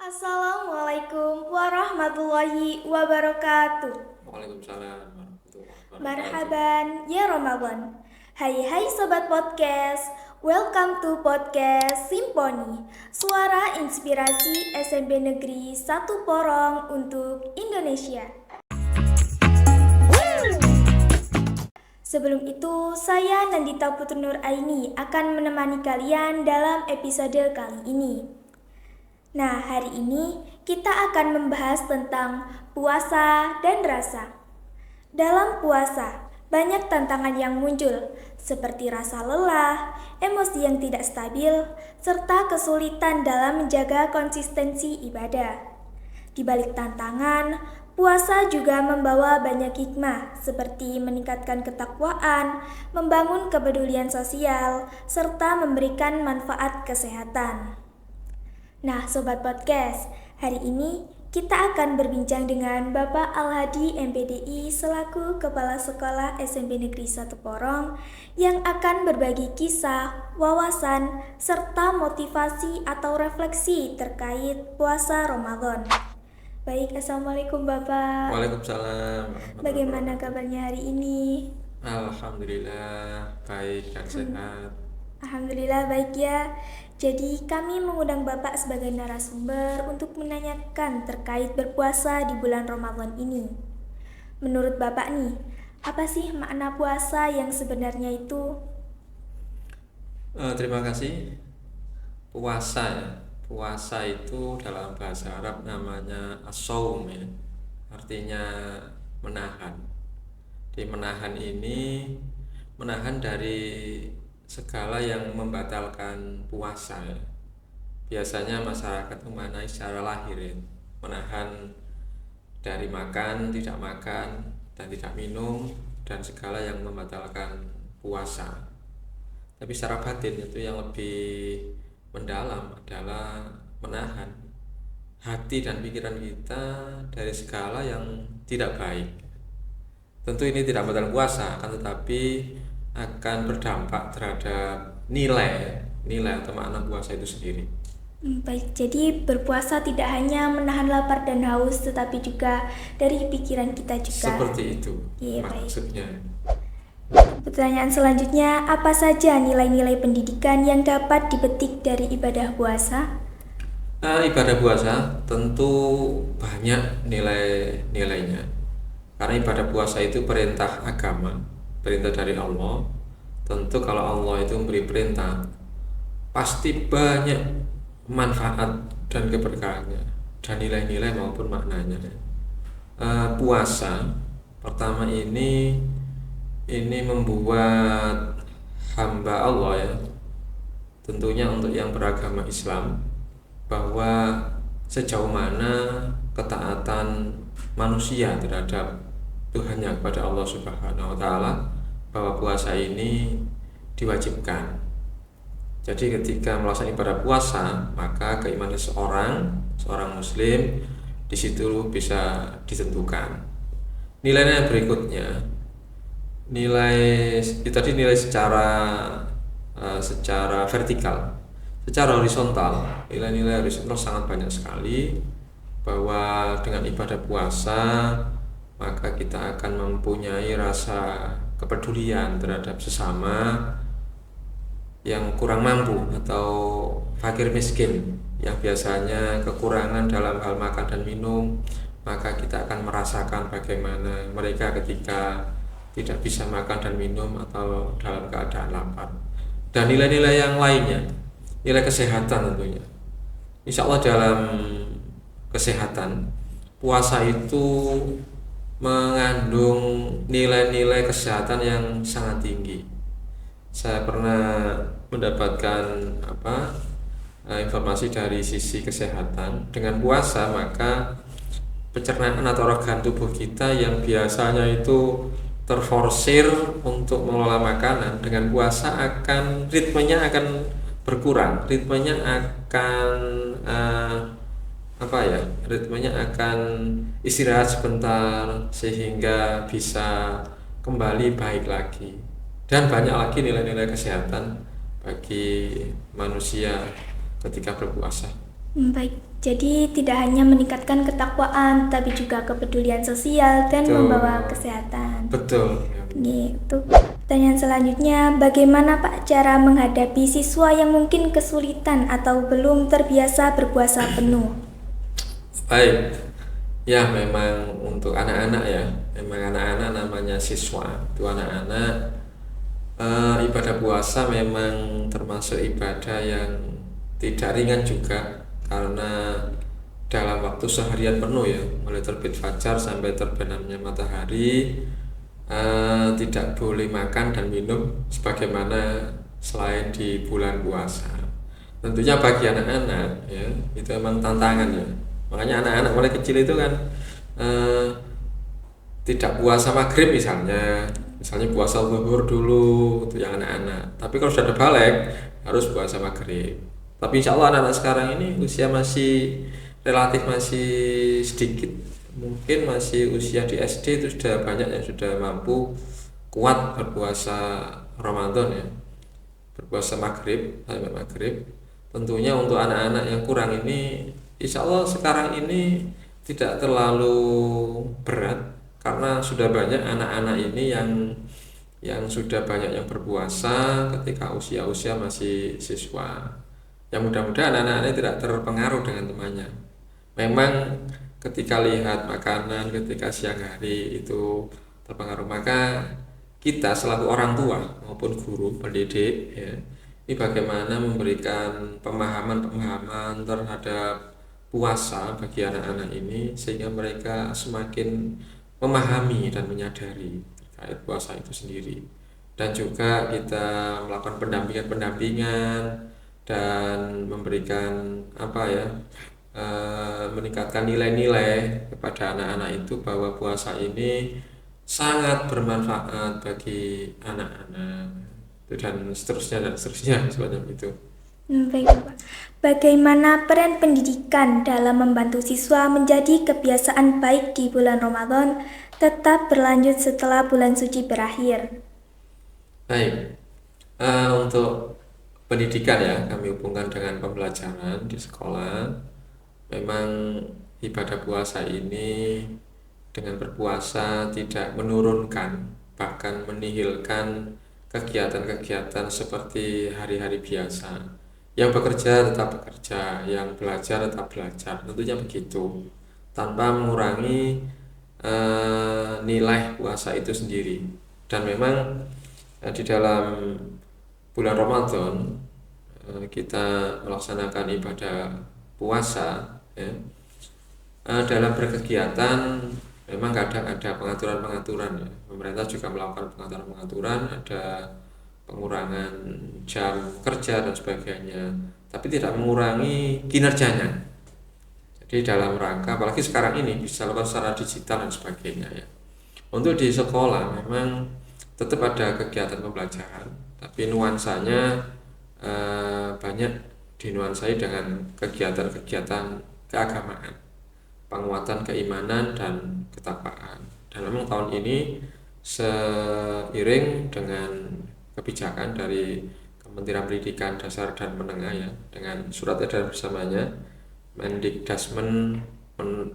Assalamualaikum warahmatullahi wabarakatuh. Waalaikumsalam warahmatullahi wabarakatuh. Marhaban ya Ramadan. Hai sobat podcast. Welcome to podcast Simponi, suara inspirasi SMP Negeri 1 Porong untuk Indonesia. Sebelum itu, saya Nandita Putri Aini akan menemani kalian dalam episode kali ini. Nah, hari ini kita akan membahas tentang puasa dan rasa. Dalam puasa, banyak tantangan yang muncul, seperti rasa lelah, emosi yang tidak stabil, serta kesulitan dalam menjaga konsistensi ibadah. Di balik tantangan, puasa juga membawa banyak hikmah, seperti meningkatkan ketakwaan, membangun kepedulian sosial, serta memberikan manfaat kesehatan. Nah, Sobat Podcast, hari ini kita akan berbincang dengan Bapak Al-Hadi MPDI selaku Kepala Sekolah SMP Negeri 1 Porong yang akan berbagi kisah, wawasan, serta motivasi atau refleksi terkait puasa Ramadan. Baik, Assalamualaikum Bapak. Waalaikumsalam. Bagaimana kabarnya hari ini? Alhamdulillah baik dan sehat. Alhamdulillah baik ya. Jadi kami mengundang Bapak sebagai narasumber untuk menanyakan terkait berpuasa di bulan Ramadan ini. Menurut Bapak nih, apa sih makna puasa yang sebenarnya itu? Terima kasih. Puasa ya. Puasa itu dalam bahasa Arab namanya as-shaum ya. Artinya menahan. Di menahan ini menahan dari segala yang membatalkan puasa ya. Biasanya masyarakat memaknai secara lahir ya, menahan dari makan, tidak makan, dan tidak minum, dan segala yang membatalkan puasa. Tapi secara batin itu yang lebih mendalam adalah menahan hati dan pikiran kita dari segala yang tidak baik. Tentu ini tidak membatalkan puasa, akan tetapi akan berdampak terhadap nilai atau makna puasa itu sendiri. Baik, jadi berpuasa tidak hanya menahan lapar dan haus, tetapi juga dari pikiran kita juga. Seperti itu maksudnya. Pertanyaan selanjutnya, apa saja nilai-nilai pendidikan yang dapat dipetik dari ibadah puasa? Ibadah puasa tentu banyak nilai-nilainya. Karena ibadah puasa itu perintah agama, perintah dari Allah. Tentu kalau Allah itu memberi perintah, pasti banyak manfaat dan keberkahannya dan nilai-nilai maupun maknanya. Puasa pertama ini membuat hamba Allah ya, tentunya untuk yang beragama Islam, bahwa sejauh mana ketaatan manusia terhadap Tuhannya kepada Allah Subhanahu wa Ta'ala, bahwa puasa ini diwajibkan. Jadi ketika melaksanakan ibadah puasa, maka keimanan seorang muslim di situ bisa ditentukan. Nilainya berikutnya, nilai secara vertikal, secara horizontal. Nilai-nilai horizontal sangat banyak sekali, bahwa dengan ibadah puasa maka kita akan mempunyai rasa kepedulian terhadap sesama yang kurang mampu atau fakir miskin, yang biasanya kekurangan dalam hal makan dan minum. Maka kita akan merasakan bagaimana mereka ketika tidak bisa makan dan minum atau dalam keadaan lapar. Dan nilai-nilai yang lainnya, nilai kesehatan tentunya. Insya Allah dalam kesehatan, puasa itu mengandung nilai-nilai kesehatan yang sangat tinggi. Saya pernah mendapatkan informasi dari sisi kesehatan. Dengan puasa maka pencernaan atau organ tubuh kita yang biasanya itu terforsir untuk mengelola makanan, dengan puasa ritmenya akan berkurang, ritmenya akan istirahat sebentar sehingga bisa kembali baik lagi. Dan banyak lagi nilai-nilai kesehatan bagi manusia ketika berpuasa. Baik, jadi tidak hanya meningkatkan ketakwaan, tapi juga kepedulian sosial dan Betul. membawa kesehatan. Betul. Gitu. Pertanyaan selanjutnya, bagaimana Pak cara menghadapi siswa yang mungkin kesulitan atau belum terbiasa berpuasa penuh? Baik, ya memang untuk anak-anak ya, memang anak-anak namanya siswa, itu anak-anak ibadah puasa memang termasuk ibadah yang tidak ringan juga, karena dalam waktu seharian penuh ya, mulai terbit fajar sampai terbenamnya matahari, tidak boleh makan dan minum sebagaimana selain di bulan puasa. Tentunya bagi anak-anak ya, itu memang tantangan ya. Makanya anak-anak mulai kecil itu kan tidak puasa maghrib misalnya puasa zuhur dulu untuk yang anak-anak. Tapi kalau sudah ada balik harus puasa maghrib. Tapi insya Allah anak-anak sekarang ini usia masih relatif masih sedikit, mungkin masih usia di SD itu sudah banyak yang sudah mampu kuat berpuasa Ramadan ya, berpuasa maghrib sampai maghrib. Tentunya untuk anak-anak yang kurang ini insya Allah sekarang ini tidak terlalu berat, karena sudah banyak anak-anak ini yang sudah banyak yang berpuasa ketika usia-usia masih siswa. Yang mudah-mudahan anak-anak tidak terpengaruh dengan temannya. Memang ketika lihat makanan ketika siang hari itu terpengaruh, maka kita selaku orang tua maupun guru pendidik ya, ini bagaimana memberikan pemahaman-pemahaman terhadap puasa bagi anak-anak ini sehingga mereka semakin memahami dan menyadari terkait puasa itu sendiri. Dan juga kita melakukan pendampingan dan memberikan meningkatkan nilai-nilai kepada anak-anak itu bahwa puasa ini sangat bermanfaat bagi anak-anak dan seterusnya semacam itu. Baik, Pak. Bagaimana peran pendidikan dalam membantu siswa menjadi kebiasaan baik di bulan Ramadan tetap berlanjut setelah bulan suci berakhir? Baik, untuk pendidikan ya kami hubungkan dengan pembelajaran di sekolah. Memang ibadah puasa ini dengan berpuasa tidak menurunkan, bahkan menihilkan kegiatan-kegiatan seperti hari-hari biasa. Yang bekerja tetap bekerja, yang belajar tetap belajar, tentunya begitu, tanpa mengurangi nilai puasa itu sendiri. Dan memang di dalam bulan Ramadan kita melaksanakan ibadah puasa ya. Dalam berkegiatan memang kadang ada pengaturan-pengaturan ya. Pemerintah juga melakukan pengaturan-pengaturan, ada pengurangan jam kerja dan sebagainya, tapi tidak mengurangi kinerjanya. Jadi dalam rangka, apalagi sekarang ini bisa lakukan secara digital dan sebagainya ya. Untuk di sekolah memang tetap ada kegiatan pembelajaran, tapi nuansanya banyak dinuansai dengan kegiatan-kegiatan keagamaan, penguatan keimanan dan ketakwaan. Dan memang tahun ini seiring dengan kebijakan dari Kementerian Pendidikan Dasar dan Menengah ya, dengan surat edaran bersamanya Mendikdasmen,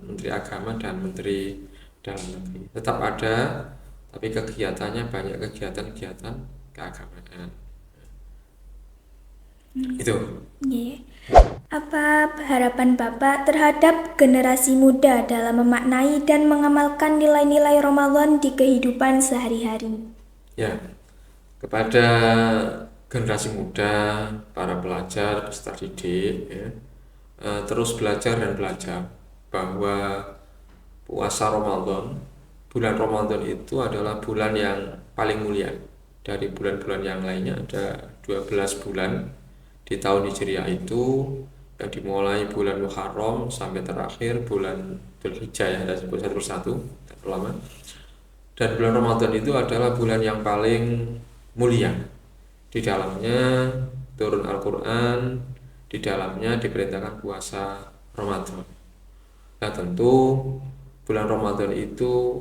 Menteri Agama dan Menteri Dalam Negeri. Tetap ada, tapi kegiatannya banyak kegiatan-kegiatan keagamaan. Itu. Yeah. Apa harapan Bapak terhadap generasi muda dalam memaknai dan mengamalkan nilai-nilai Ramadan di kehidupan sehari-hari? Ya, kepada generasi muda, para pelajar, peserta didik ya, terus belajar dan belajar bahwa puasa Ramadan, bulan Ramadan itu adalah bulan yang paling mulia dari bulan-bulan yang lainnya. Ada 12 bulan di tahun Hijriah itu, yang dimulai bulan Muharram sampai terakhir bulan Dzulhijjah ya, ada satu persatu lama. Dan bulan Ramadan itu adalah bulan yang paling mulia. Di dalamnya turun Al-Quran, di dalamnya diperintahkan puasa Ramadan. Nah tentu bulan Ramadan itu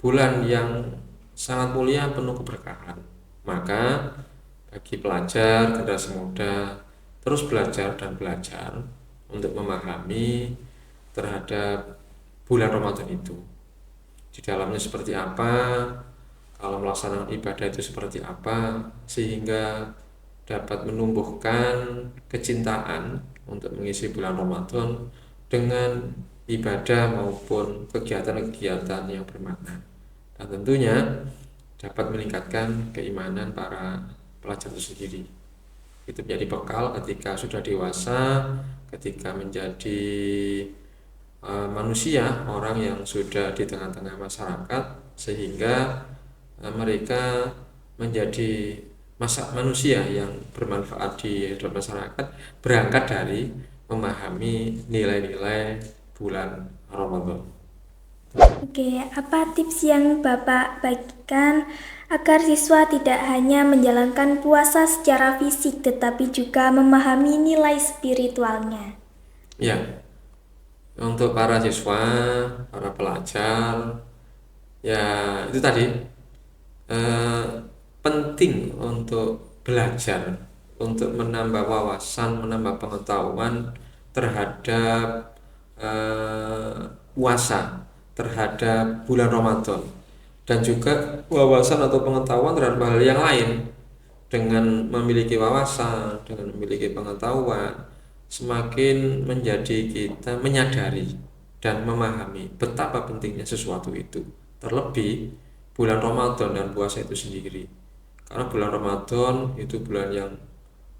bulan yang sangat mulia, penuh keberkahan. Maka bagi pelajar, generasi muda, terus belajar dan belajar, untuk memahami terhadap bulan Ramadan itu. Di dalamnya seperti apa, kalau melaksanakan ibadah itu seperti apa, sehingga dapat menumbuhkan kecintaan untuk mengisi bulan Ramadan dengan ibadah maupun kegiatan-kegiatan yang bermakna. Dan tentunya dapat meningkatkan keimanan para pelajar itu sendiri. Itu menjadi bekal ketika sudah dewasa, ketika menjadi manusia, orang yang sudah di tengah-tengah masyarakat, sehingga mereka menjadi manusia yang bermanfaat di dalam masyarakat, berangkat dari memahami nilai-nilai bulan Ramadan. Oke, apa tips yang Bapak bagikan agar siswa tidak hanya menjalankan puasa secara fisik tetapi juga memahami nilai spiritualnya? Ya, untuk para siswa, para pelajar, ya itu tadi penting untuk belajar, untuk menambah wawasan, menambah pengetahuan terhadap puasa, terhadap bulan Ramadan, dan juga wawasan atau pengetahuan terhadap hal yang lain. Dengan memiliki wawasan, dengan memiliki pengetahuan, semakin menjadi kita menyadari dan memahami betapa pentingnya sesuatu itu, terlebih bulan Ramadan dan puasa itu sendiri. Karena bulan Ramadan itu bulan yang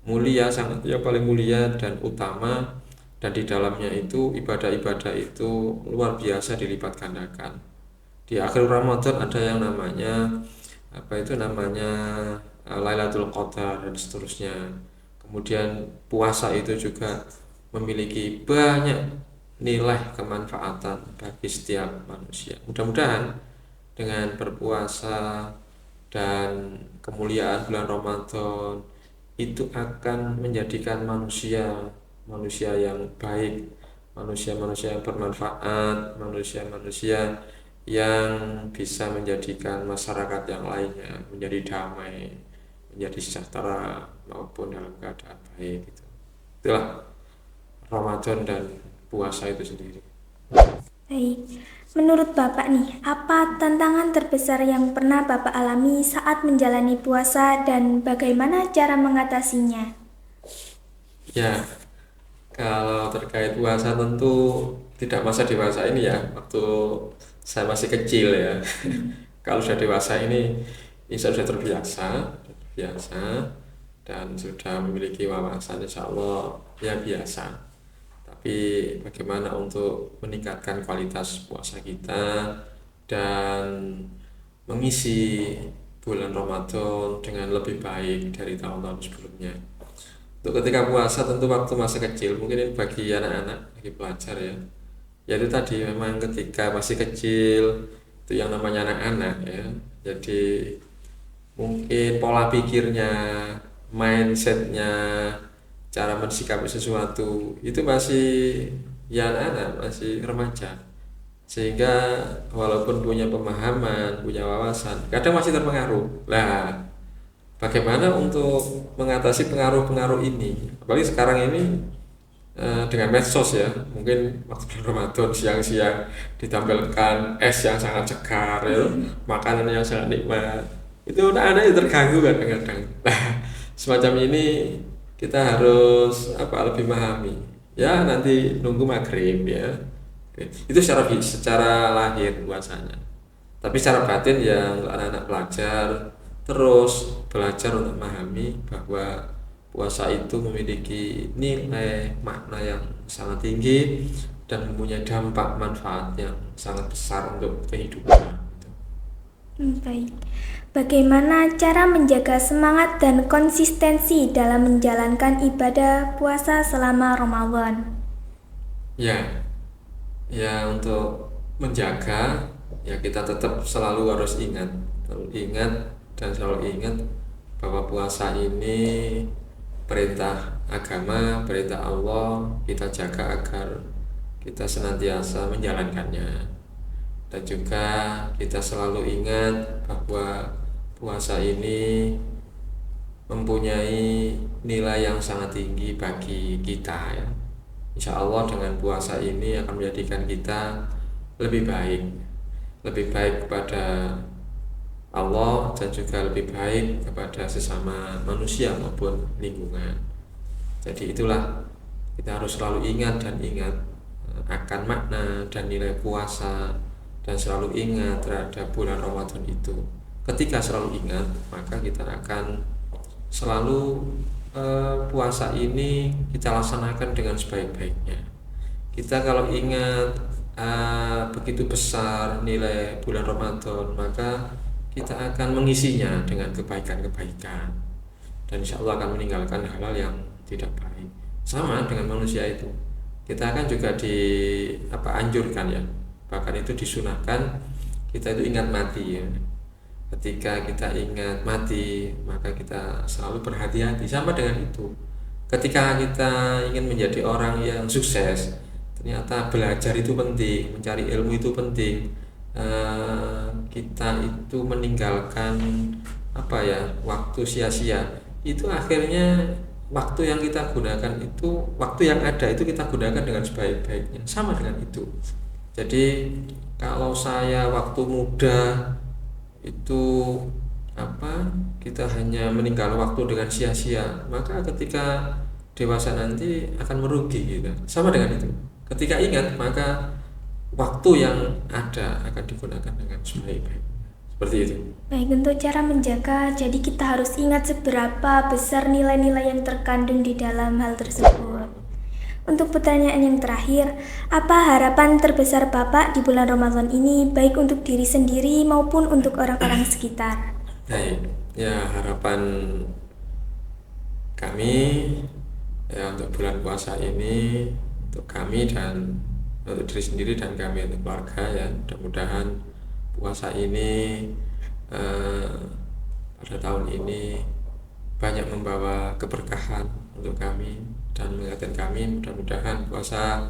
mulia, sangat yang paling mulia dan utama, dan di dalamnya itu ibadah-ibadah itu luar biasa dilipat gandakan. Di akhir Ramadan ada yang namanya Lailatul Qadar dan seterusnya. Kemudian puasa itu juga memiliki banyak nilai kemanfaatan bagi setiap manusia. Mudah-mudahan dengan berpuasa dan kemuliaan bulan Ramadan itu akan menjadikan manusia yang baik, manusia-manusia yang bermanfaat, manusia-manusia yang bisa menjadikan masyarakat yang lainnya menjadi damai, menjadi sejahtera maupun dalam keadaan baik. Itulah Ramadan dan puasa itu sendiri. Baik, menurut Bapak nih, apa tantangan terbesar yang pernah Bapak alami saat menjalani puasa dan bagaimana cara mengatasinya? Ya, kalau terkait puasa tentu tidak masa dewasa ini ya, waktu saya masih kecil ya. Kalau sudah dewasa ini insya Allah sudah terbiasa dan sudah memiliki wawasan, insya Allah ya biasa. Tapi bagaimana untuk meningkatkan kualitas puasa kita dan mengisi bulan Ramadan dengan lebih baik dari tahun-tahun sebelumnya. Untuk ketika puasa tentu waktu masa kecil, mungkin ini bagi anak-anak, bagi pelajar ya. Ya itu tadi, memang ketika masih kecil itu yang namanya anak-anak ya. Jadi mungkin pola pikirnya, mindsetnya, cara mensikapi sesuatu itu masih ya anak-anak, masih remaja, sehingga walaupun punya pemahaman, punya wawasan, kadang masih terpengaruh. Lah, bagaimana untuk mengatasi pengaruh-pengaruh ini? Apalagi sekarang ini dengan medsos ya, mungkin waktu bulan Ramadan siang-siang ditampilkan es yang sangat segar ya, makanan yang sangat nikmat, itu anak-anak terganggu kadang-kadang. Nah, semacam ini kita harus lebih memahami ya, nanti nunggu maghrib ya. Itu secara lahir puasanya, tapi secara batin ya anak-anak pelajar terus belajar untuk memahami bahwa puasa itu memiliki nilai makna yang sangat tinggi dan mempunyai dampak manfaat yang sangat besar untuk kehidupan. Baik, bagaimana cara menjaga semangat dan konsistensi dalam menjalankan ibadah puasa selama Ramadan? Ya untuk menjaga ya kita tetap selalu harus ingat bahwa puasa ini perintah agama, perintah Allah, kita jaga agar kita senantiasa menjalankannya. Dan juga kita selalu ingat bahwa puasa ini mempunyai nilai yang sangat tinggi bagi kita ya. Insya Allah dengan puasa ini akan menjadikan kita lebih baik kepada Allah dan juga lebih baik kepada sesama manusia maupun lingkungan. Jadi itulah, kita harus selalu ingat akan makna dan nilai puasa, dan selalu ingat terhadap bulan Ramadan itu. Ketika selalu ingat, maka kita akan selalu puasa ini kita laksanakan dengan sebaik-baiknya. Kita kalau ingat begitu besar nilai bulan Ramadan, maka kita akan mengisinya dengan kebaikan-kebaikan, dan insya Allah akan meninggalkan hal-hal yang tidak baik. Sama dengan manusia itu, kita akan juga anjurkan ya, bahkan itu disunahkan kita itu ingat mati ya. Ketika kita ingat mati, maka kita selalu berhati-hati. Sama dengan itu, ketika kita ingin menjadi orang yang sukses, ternyata belajar itu penting, mencari ilmu itu penting. Kita itu meninggalkan waktu sia-sia, itu akhirnya waktu yang kita gunakan itu, waktu yang ada itu kita gunakan dengan sebaik-baiknya. Sama dengan itu. Jadi kalau saya waktu muda itu kita hanya meninggal waktu dengan sia-sia, maka ketika dewasa nanti akan merugi gitu. Sama dengan itu, ketika ingat maka waktu yang ada akan digunakan dengan sebaik-baik. Seperti itu. Baik, untuk cara menjaga, jadi kita harus ingat seberapa besar nilai-nilai yang terkandung di dalam hal tersebut. Untuk pertanyaan yang terakhir, apa harapan terbesar Bapak di bulan Ramadan ini, baik untuk diri sendiri maupun untuk orang-orang sekitar? Baik, ya harapan kami ya untuk bulan puasa ini, untuk kami dan untuk diri sendiri dan kami untuk keluarga ya, mudah-mudahan puasa ini pada tahun ini banyak membawa keberkahan untuk kami dan mengingatkan kami. Mudah-mudahan puasa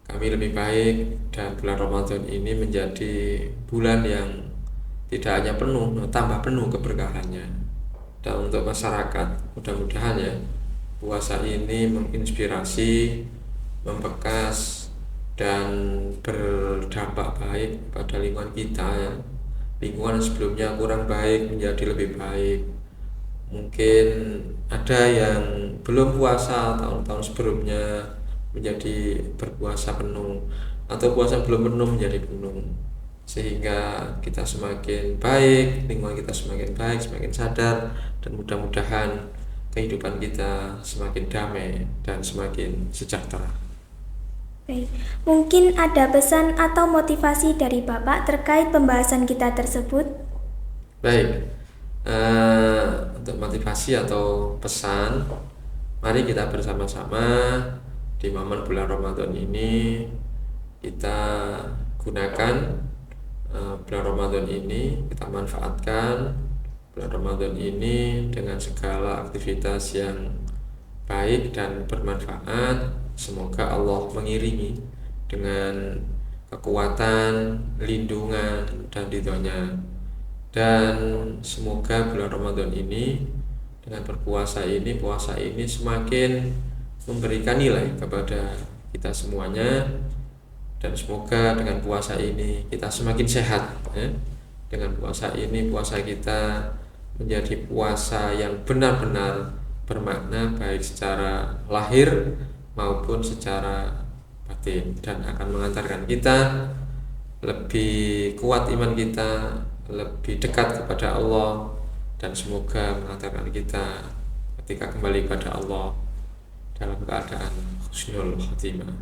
kami lebih baik dan bulan Ramadan ini menjadi bulan yang tidak hanya penuh, tambah penuh keberkahannya. Dan untuk masyarakat, mudah-mudahan ya puasa ini menginspirasi, membekas dan berdampak baik pada lingkungan kita ya. Lingkungan sebelumnya kurang baik menjadi lebih baik. Mungkin ada yang belum puasa tahun-tahun sebelumnya menjadi berpuasa penuh, atau puasa belum penuh menjadi penuh, sehingga kita semakin baik, lingkungan kita semakin baik, semakin sadar, dan mudah-mudahan kehidupan kita semakin damai dan semakin sejahtera. Baik, mungkin ada pesan atau motivasi dari Bapak terkait pembahasan kita tersebut? Baik, untuk motivasi atau pesan, mari kita bersama-sama di momen bulan Ramadan ini kita gunakan bulan Ramadan ini, kita manfaatkan bulan Ramadan ini dengan segala aktivitas yang baik dan bermanfaat. Semoga Allah mengiringi dengan kekuatan, lindungan, dan ridhonya. Dan semoga bulan Ramadan ini dengan puasa ini semakin memberikan nilai kepada kita semuanya. Dan semoga dengan puasa ini kita semakin sehat ya. Dengan puasa ini, puasa kita menjadi puasa yang benar-benar bermakna, baik secara lahir maupun secara batin, dan akan mengantarkan kita lebih kuat iman kita, lebih dekat kepada Allah, dan semoga mengantarkan kita ketika kembali kepada Allah dalam keadaan husnul khotimah.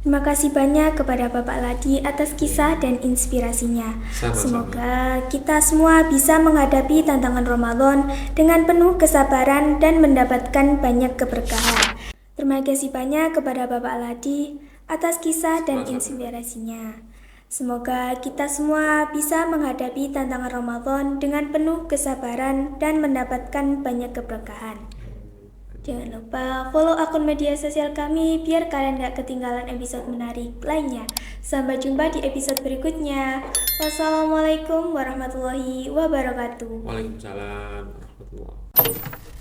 Terima kasih banyak kepada Bapak Ladi atas kisah dan inspirasinya. Sama-sama. Semoga kita semua bisa menghadapi tantangan Ramadan dengan penuh kesabaran dan mendapatkan banyak keberkahan. Terima kasih banyak kepada Bapak Ladi atas kisah dan inspirasinya. Semoga kita semua bisa menghadapi tantangan Ramadan dengan penuh kesabaran dan mendapatkan banyak keberkahan. Jangan lupa follow akun media sosial kami biar kalian gak ketinggalan episode menarik lainnya. Sampai jumpa di episode berikutnya. Wassalamualaikum warahmatullahi wabarakatuh. Waalaikumsalam warahmatullahi wabarakatuh.